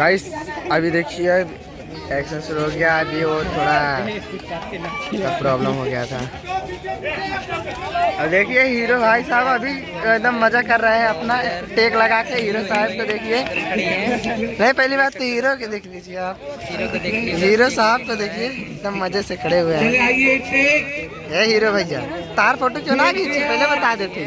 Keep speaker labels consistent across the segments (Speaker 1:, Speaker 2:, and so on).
Speaker 1: Guys अभी देखिए action शुरू हो गया। अभी वो थोड़ा प्रॉब्लम हो गया था। और देखिए हीरो भाई साहब अभी एकदम मजा कर रहे हैं अपना टेक लगा के। हीरो साहब को देखिए, नहीं पहली बात तो हीरो के देख लीजिए आप, हीरो साहब को देखिए एकदम मजे से खड़े हुए हैं। ये हीरो भैया तार फोटो क्यों ना खींची, पहले बता देते।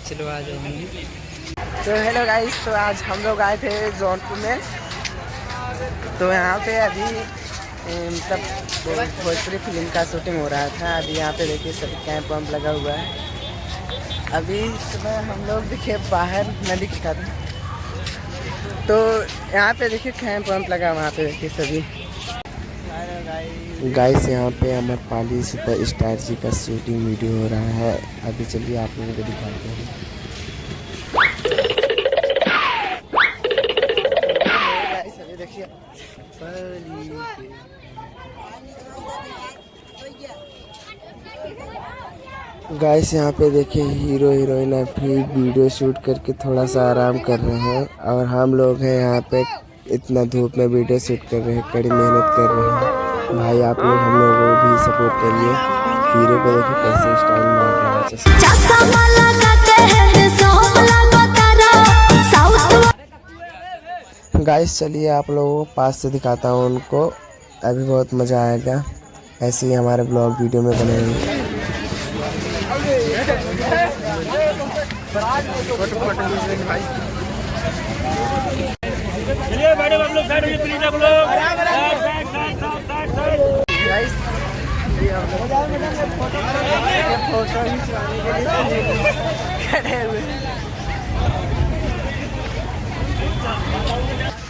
Speaker 1: चलो आ जाओ। तो हेलो गाइस, तो आज हम लोग आए थे जौनपुर में। तो यहाँ पे अभी मतलब भोजपुरी फिल्म का शूटिंग हो रहा था। अभी यहाँ पे देखिए सभी कैंप वैम्प लगा हुआ है। अभी सुबह हम लोग देखिए बाहर नदी के था, तो यहाँ पे देखिए कैंप वैम्प लगा, वहाँ पे देखिए सभी। गाइस यहाँ पे अमरपाली सुपर स्टार जी का शूटिंग वीडियो हो रहा है। अभी चलिए आप लोगों को दिखाते हैं। गाइस अभी देखिए गाइस यहाँ पे देखिए हीरो हीरोइन अभी वीडियो शूट करके थोड़ा सा आराम कर रहे हैं, और हम लोग हैं यहाँ पे इतना धूप में वीडियो शूट कर रहे हैं, कड़ी मेहनत कर रहे हैं। भाई आप लोग हम लोगों को भी सपोर्ट करिए। हीरो को देखिए कैसे स्टाइल मार रहा है। गाइस चलिए आप लोगों को पास से दिखाता हूँ उनको, अभी बहुत मज़ा आएगा। ऐसे ही हमारे ब्लॉग वीडियो में बने रहिए।
Speaker 2: चलिए मैडम आप लोग साइड में प्लीज, आप लोग
Speaker 1: गाइस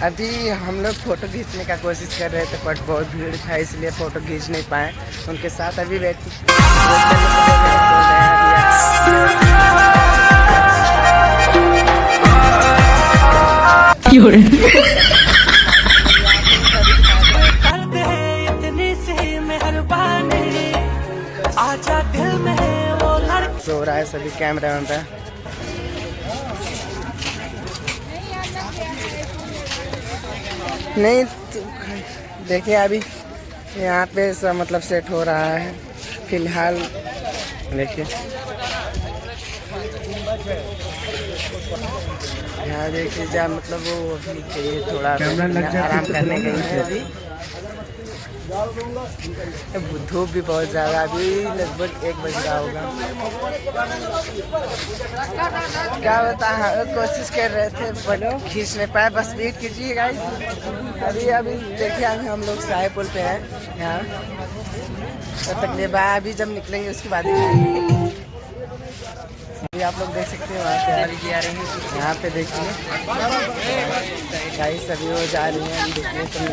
Speaker 1: अभी हम लोग फ़ोटो खींचने का कोशिश कर रहे थे, बट बहुत भीड़ था इसलिए फ़ोटो खींच नहीं पाए। उनके साथ अभी बैठ सो रहा है सभी कैमरा पे। नहीं तो देखिए अभी यहाँ पे सब मतलब सेट हो रहा है फिलहाल। देखिए यहाँ देखिए जा मतलब वो अभी थोड़ा आराम करने के लिए अभी धूप भी बहुत ज़्यादा, अभी लगभग 1 बज रहा होगा। क्या बता कोशिश कर रहे थे बोलो खींच नहीं पाए, बस वेट कीजिए गाइस। अभी देखिए अभी हम लोग साहे पुल पे हैं यहाँ, तब तक ले बाय। अभी जब निकलेंगे उसके बाद अभी आप लोग देख सकते हैं वहाँ पे आ रही है। यहाँ पे देखिए गाइस सभी वो जा रही हैं। देखिए सभी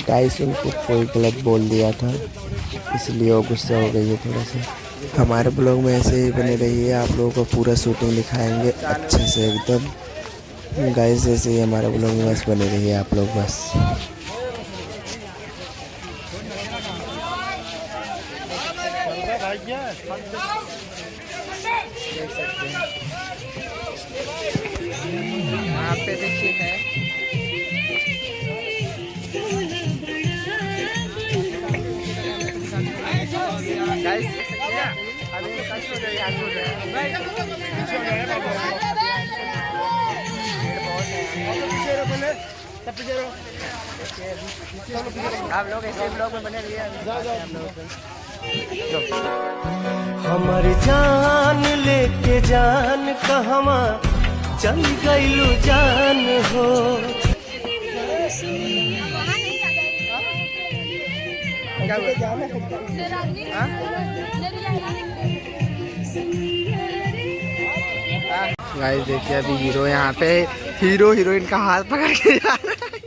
Speaker 1: गाइस उनको कोई गलत बोल दिया था इसलिए वो गुस्सा हो गई है थोड़ा सा। हमारे ब्लॉग में ऐसे ही बने रहिए, आप लोगों को पूरा शूटिंग दिखाएंगे अच्छे से एकदम। गाइस ऐसे ही हमारे ब्लॉग में बस बने रहिए आप लोग बस। देख सकते हैं यहाँ पे देखिए है गाइस आप लोग ऐसे ब्लॉग में बने रहिए।
Speaker 3: हमारी जान लेके जान कहवा चल गईलू जान हो।
Speaker 1: गाइस देखिए अभी हीरो यहाँ पे हीरो हीरोइन का हाथ पकड़ के जा रहा है।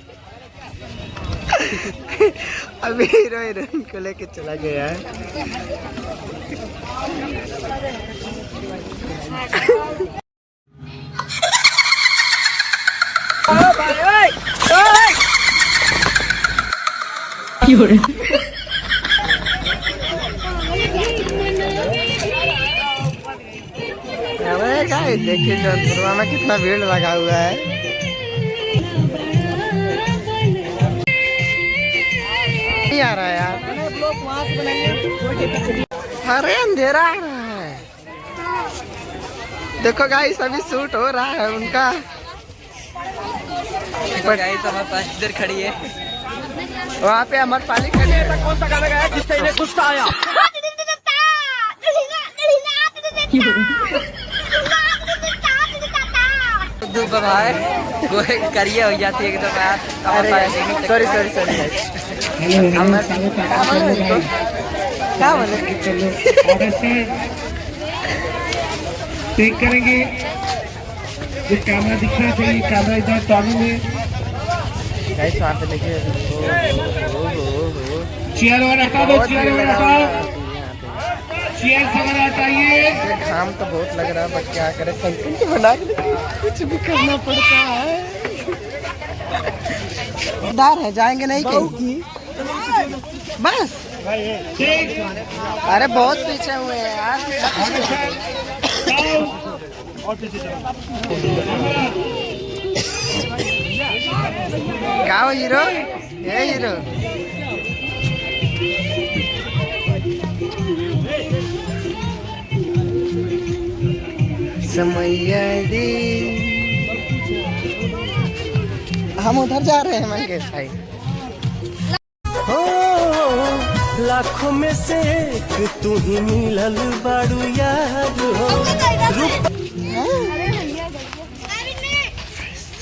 Speaker 1: अभी हीरो हीरोइन को लेके चला गया है। देखिए जौनपुरवा में कितना भीड़ लगा हुआ है। नहीं आ रहा है यार, अरे अंधेरा आ रहा है। देखो गाइस अभी शूट हो रहा है उनका। गाइस हमारे पास इधर खड़ी है, वहाँ पे अमरपाली खड़ी है। कौन सा गाना गाया जिससे इन्हें गुस्सा आया? भाई वो करिए हो जाती है एकदम यार। सॉरी सॉरी सॉरी क्या बोले?
Speaker 4: चेक करेंगे, जो कैमरा दिखना चाहिए, कैमरा इधर चालू में।
Speaker 1: गाइस वहाँ पे देखिए,
Speaker 4: चेयर और हटा दो, चेयर और हटाओ, चेयर से बना हटाइए।
Speaker 1: काम तो बहुत लग रहा है, बट क्या करे, कंटेंट बना के कुछ भी करना पड़ता है। डर है, जाएंगे नहीं कहीं बस। अरे बहुत पीछे हुए हैं यार। क्या हो हीरो? ये हीरो समैया दी। हम उधर जा रहे हैं मंगेश भाई।
Speaker 3: हो लाखों में से एक तू ही मिलल बाड़ू यार हो।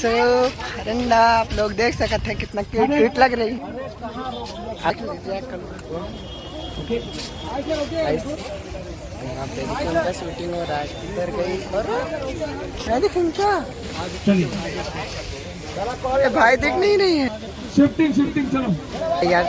Speaker 1: सो फरंडा आप लोग देख सकते हैं कितना क्यूट क्यूट लग रही है। यहाँ पे उनका शूटिंग हो रहा है। किधर गई और क्या भाई दिख नहीं रही है।
Speaker 4: शिफ्टिंग शिफ्टिंग चलो
Speaker 1: यार।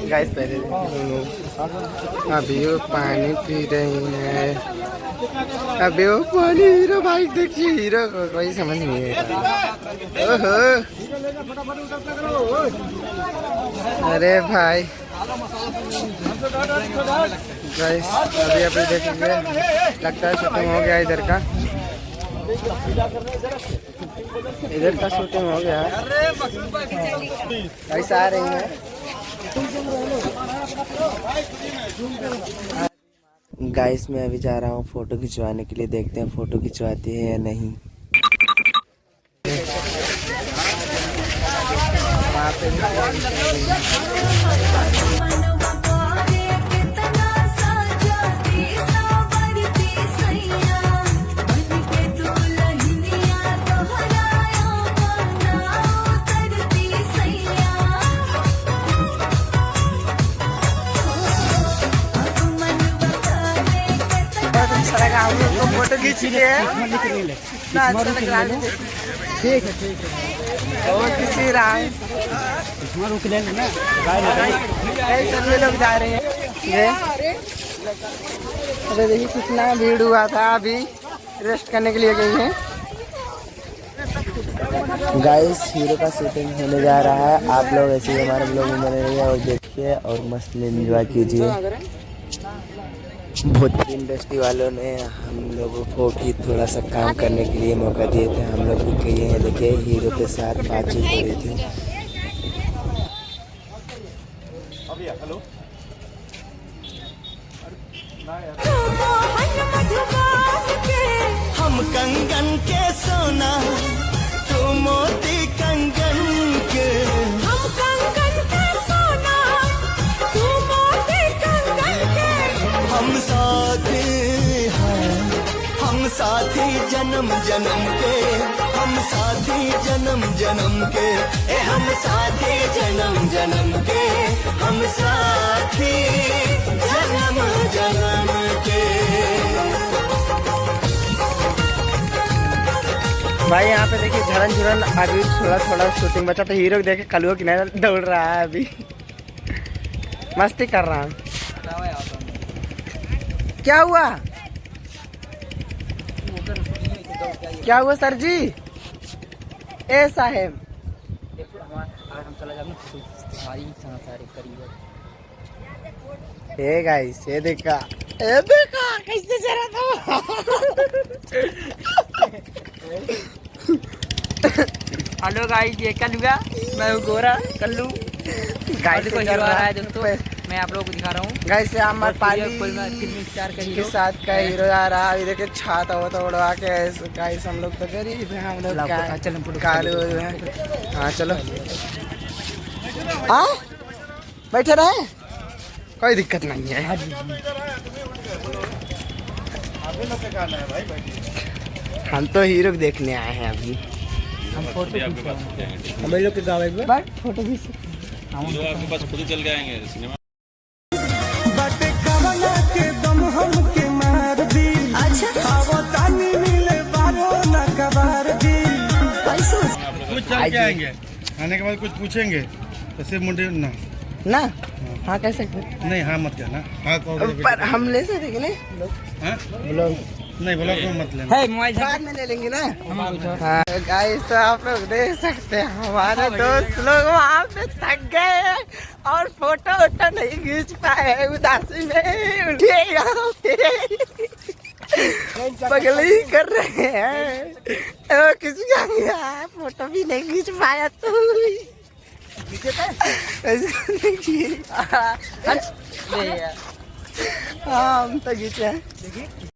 Speaker 1: गाइस पहले अभी वो पानी पी रही है। अभी वो पानी हीरो भाई देखिए, हीरो को कोई समझ नहीं है। ओहो अरे भाई गाइस अभी अभी देखेंगे, लगता है शूटिंग हो गया इधर का। इधर का शूटिंग हो गया। गाइस आ रही है। गाइस मैं अभी जा रहा हूँ फोटो खिंचवाने के लिए, देखते हैं फोटो खिंचवाती है या नहीं। वहाँ पे फोटो खींच लिए इतना अच्छा लग रहा है। ठीक है ठीक है, और किसी रहा है सभी लोग जा रहे हैं। ये अरे देखिए कितना भीड़ हुआ था, अभी रेस्ट करने के लिए गई है। गाइस हीरो का शूटिंग होने जा रहा है। आप लोग ऐसे ही हमारे ब्लॉग में बने रहिए और देखिए और मस्त एंजॉय कीजिए। भोजपुरी इंडस्ट्री वालों ने हम लोगों को भी थोड़ा सा काम करने के लिए मौका दिए थे। हम लोग भी किए हैं, देखिए हीरो के साथ बातचीत हो रही थी।
Speaker 3: हम कंगन के सोना, तू मोती कंगन के। हम कंगन के सोना, तू मोती कंगन के। हम साथी हैं, हम साथी जन्म जन्म के। हम साथी जन्म जन्म के, हम साथी जन्म जन्म के, हम साथी जन्म जन्म के।
Speaker 1: भाई यहाँ पे देखिए झरन झुरन अभी थोड़ा थोड़ा शूटिंग बचा, तो हीरो देखे कलुआ किनारे दौड़ रहा है अभी, मस्ती कर रहा हूँ। क्या हुआ क्या हुआ सर जी? ए साहेब ए गाइस ये देखा कैसे चला था।
Speaker 5: हेलो गाइस, ये कल्लूगा, मैं हूँ गोरा कल्लू।
Speaker 1: गाइस
Speaker 5: को हीरो आ रहा है दोस्तों, मैं आप लोगों को दिखा रहा हूँ।
Speaker 1: गाइस से अमर पाली
Speaker 5: फिल्म स्टार का
Speaker 1: के
Speaker 5: हीरो
Speaker 1: साथ का हीरो आ रहा है। देखिए छाता होता उड़वा के। गाइस हम लोग तो गरीब हैं, हम लोग क्या काले हुए हैं। हाँ चलो हाँ बैठे रहे, कोई दिक्कत नहीं है। हम तो हीरो को देखने आए हैं अभी।
Speaker 5: हम फोटो
Speaker 1: हम लोग के गाँव में फोटो भी
Speaker 2: आपके पास खुद चल के आएंगे सिनेमा।
Speaker 3: बटे कमला के दम हमके मार दी, अच्छा वो तानी मिले बारो न कबार दी।
Speaker 4: कुछ चल के आएंगे, आने के बाद कुछ पूछेंगे तो सिर्फ मुंडे ना
Speaker 1: ना। हाँ कैसे
Speaker 4: नहीं, हाँ मत कहना, हाँ
Speaker 1: पर हम ले सकते कि नहीं
Speaker 4: हाँ?
Speaker 1: ब्लॉग?
Speaker 4: नहीं ब्लॉग में मत लेना।
Speaker 5: है मोबाइल
Speaker 1: बाद में ले लेंगे ना। हाँ गाइस तो आप लोग देख सकते हैं हमारे दोस्त लोग वहाँ पे थक गए हैं और फोटो वोटो नहीं खींच पाए, उदासी में उठे यहाँ पे पगली कर रहे हैं। किसी का गया फोटो भी नहीं खींच पाया तो हाँ हम तो खींचे।